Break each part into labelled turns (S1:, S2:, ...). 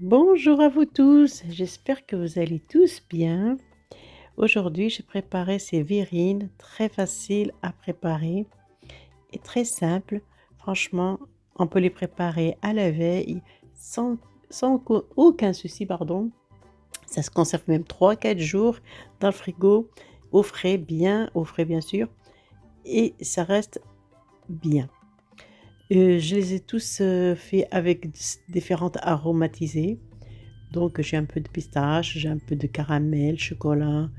S1: Bonjour à vous tous, j'espère que vous allez tous bien. Aujourd'hui, j'ai préparé ces verrines très faciles à préparer et très simples. Franchement, on peut les préparer à la veille sans, aucun souci, pardon. Ça se conserve même 3 4 jours dans le frigo, au frais bien sûr, et ça reste bien. Je les ai tous faits avec différentes aromatisées. Donc j'ai un peu de pistache, j'ai un peu de caramel, chocolat,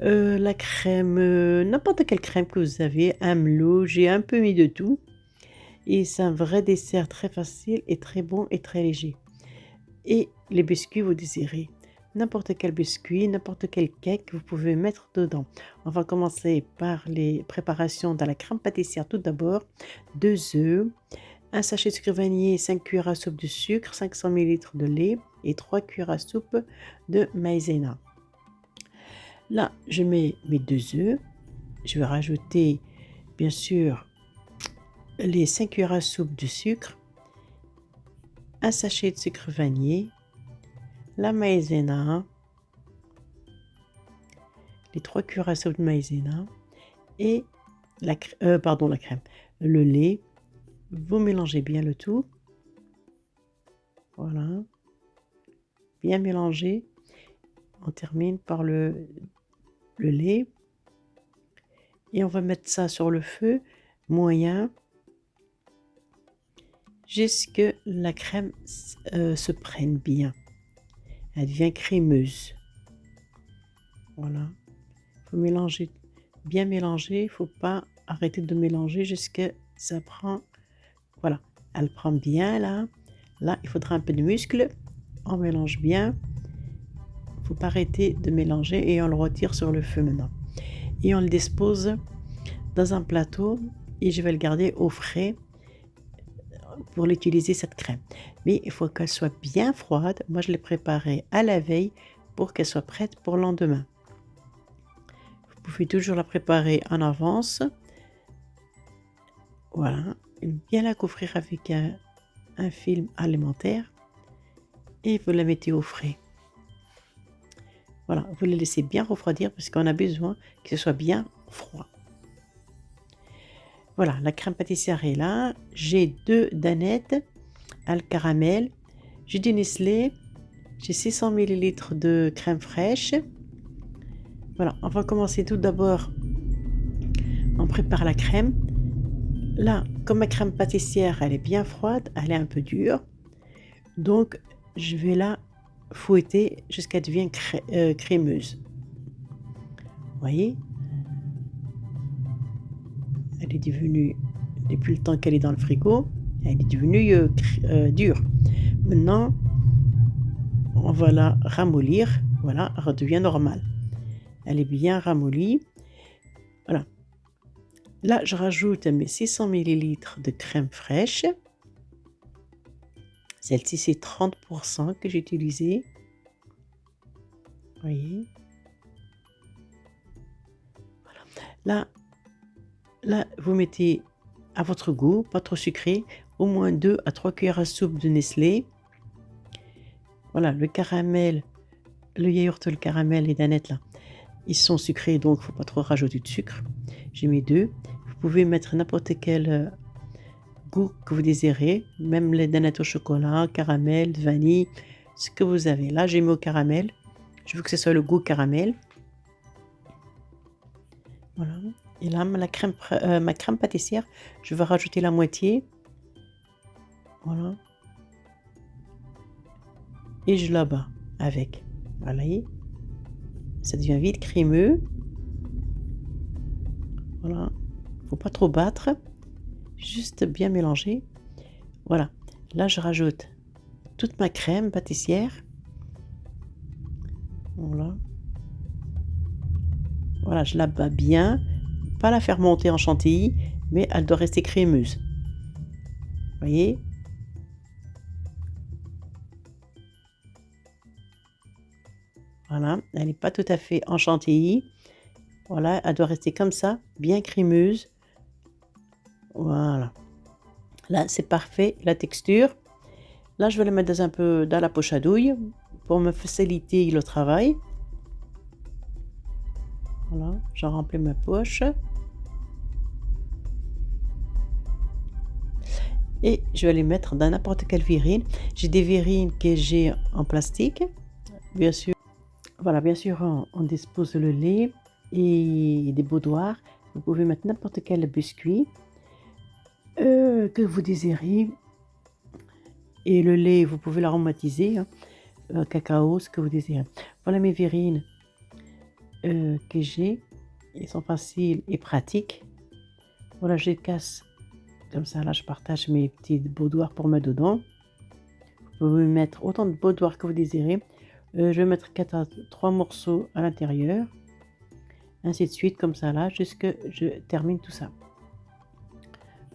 S1: la crème, n'importe quelle crème que vous avez, Amelo, j'ai un peu mis de tout et c'est un vrai dessert très facile et très bon et très léger. Et les biscuits, vous désirez n'importe quel biscuit, n'importe quel cake, vous pouvez mettre dedans. On va commencer par les préparations dans la crème pâtissière tout d'abord. 2 œufs, un sachet de sucre vanillé, 5 cuillères à soupe de sucre, 500 millilitres de lait et 3 cuillères à soupe de maïzena. Là, je mets mes 2 œufs. Je vais rajouter, bien sûr, les 5 cuillères à soupe de sucre, un sachet de sucre vanillé, la maïzena, les 3 cuillères à soupe de maïzena et la crème, le lait. Vous mélangez bien le tout. Voilà, bien mélanger. On termine par le lait et on va mettre ça sur le feu moyen jusque la crème se prenne bien. Elle devient crémeuse. Voilà. Il faut mélanger, bien mélanger. Il ne faut pas arrêter de mélanger jusqu'à ça prend. Voilà. Elle prend bien là. Là, il faudra un peu de muscle. On mélange bien. Il ne faut pas arrêter de mélanger et on le retire sur le feu maintenant. Et on le dispose dans un plateau et je vais le garder au frais pour l'utiliser cette crème. Mais il faut qu'elle soit bien froide. Moi, je l'ai préparée à la veille pour qu'elle soit prête pour le lendemain. Vous pouvez toujours la préparer en avance. Voilà, bien la couvrir avec un film alimentaire et vous la mettez au frais. Voilà, vous la laissez bien refroidir parce qu'on a besoin que ce soit bien froid. Voilà, la crème pâtissière est là. J'ai 2 danettes à le caramel. J'ai du Nestlé. J'ai 600 millilitres de crème fraîche. Voilà, on va commencer tout d'abord. On prépare la crème. Là, comme ma crème pâtissière, elle est bien froide, elle est un peu dure. Donc, je vais la fouetter jusqu'à ce qu'elle devienne crémeuse. Vous voyez? Elle est devenue, depuis le temps qu'elle est dans le frigo, elle est devenue dure. Maintenant, on va la ramollir. Voilà, elle redevient normale. Elle est bien ramollie. Voilà. Là, je rajoute mes 600 millilitres de crème fraîche. Celle-ci, c'est 30% que j'ai utilisé. Vous voyez? Là, vous mettez à votre goût, pas trop sucré, au moins 2 à 3 cuillères à soupe de Nestlé. Voilà, le caramel, le yaourt, le caramel, les danettes là, ils sont sucrés, donc il ne faut pas trop rajouter de sucre. J'ai mis 2. Vous pouvez mettre n'importe quel goût que vous désirez, même les danettes au chocolat, caramel, vanille, ce que vous avez. Là, j'ai mis au caramel. Je veux que ce soit le goût caramel. Voilà. Et là, ma crème pâtissière, je vais rajouter la moitié. Voilà. Et je la bats avec. Voilà. Ça devient vite crémeux. Voilà. Faut pas trop battre. Juste bien mélanger. Voilà. Là, je rajoute toute ma crème pâtissière. Voilà. Voilà, je la bats bien. Pas la faire monter en chantilly, mais elle doit rester crémeuse. Vous voyez? Voilà, elle n'est pas tout à fait en chantilly. Voilà, elle doit rester comme ça, bien crémeuse. Voilà. Là, c'est parfait, la texture. Là, je vais les mettre dans la poche à douille pour me faciliter le travail. Voilà, j'en remplis ma poche et je vais les mettre dans n'importe quelle verrine. J'ai des verrines que j'ai en plastique, bien sûr. Voilà, bien sûr, on dispose le lait et des boudoirs. Vous pouvez mettre n'importe quel biscuit que vous désirez. Et le lait, vous pouvez l'aromatiser, hein, cacao, ce que vous désirez. Voilà mes verrines que j'ai. Ils sont faciles et pratiques. Voilà, je les casse comme ça. Là, je partage mes petits boudoirs pour mettre dedans. Vous pouvez mettre autant de boudoirs que vous désirez. Je vais mettre 4 à 3 morceaux à l'intérieur. Ainsi de suite, comme ça là, jusque je termine tout ça.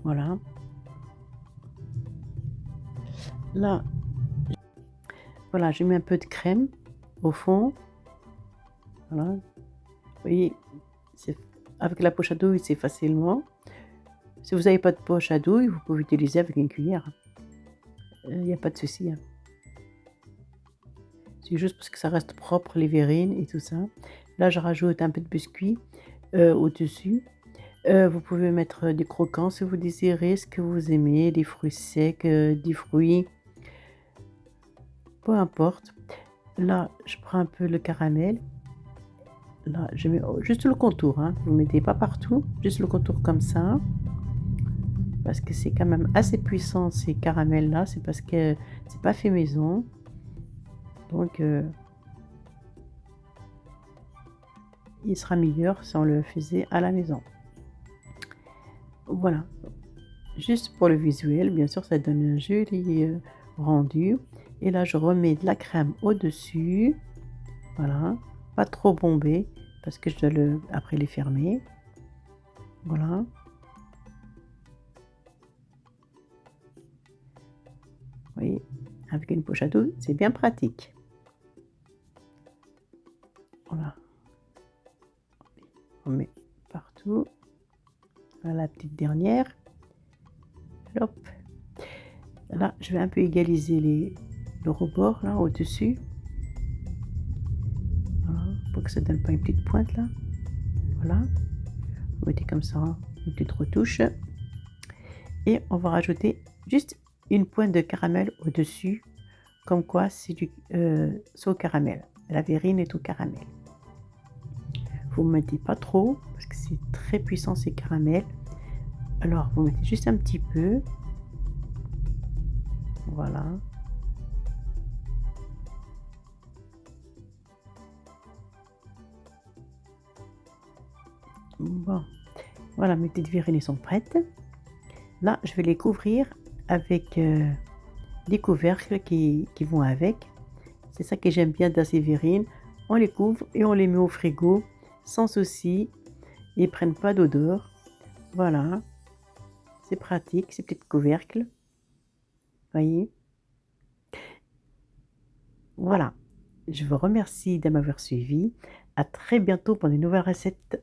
S1: Voilà. Là, voilà, j'ai mis un peu de crème au fond. Voilà. Vous voyez, avec la poche à douille, c'est facilement. Si vous n'avez pas de poche à douille, vous pouvez utiliser avec une cuillère. Il n'y a pas de souci, hein. C'est juste parce que ça reste propre, les verrines et tout ça. Là, je rajoute un peu de biscuit au-dessus. Vous pouvez mettre des croquants si vous désirez, ce que vous aimez, des fruits secs, des fruits, peu importe. Là, je prends un peu le caramel. Là, je mets juste le contour, hein. Vous ne mettez pas partout, juste le contour comme ça. Parce que c'est quand même assez puissant ces caramels-là. C'est parce que c'est pas fait maison. Donc, il sera meilleur si on le faisait à la maison. Voilà. Juste pour le visuel, bien sûr, ça donne un joli rendu. Et là, je remets de la crème au-dessus. Voilà. Pas trop bombé parce que je dois après les fermer. Voilà. Vous voyez, avec une poche à douille, c'est bien pratique. Voilà. On met partout. Voilà la petite dernière. Hop. Là, je vais un peu égaliser le rebord là au-dessus. Voilà, pour que ça ne donne pas une petite pointe là. Voilà. Vous mettez comme ça une petite retouche. Et on va rajouter juste une pointe de caramel au-dessus. Comme quoi, c'est au caramel. La verrine est au caramel. Vous ne mettez pas trop parce que c'est très puissant ces caramels. Alors, vous mettez juste un petit peu. Voilà. Bon, voilà, mes petites verrines sont prêtes. Là, je vais les couvrir avec des couvercles qui vont avec. C'est ça que j'aime bien dans ces verrines. On les couvre et on les met au frigo sans souci. Ils ne prennent pas d'odeur. Voilà, c'est pratique, ces petits couvercles. Voyez. Voilà, je vous remercie de m'avoir suivi. À très bientôt pour de nouvelles recettes.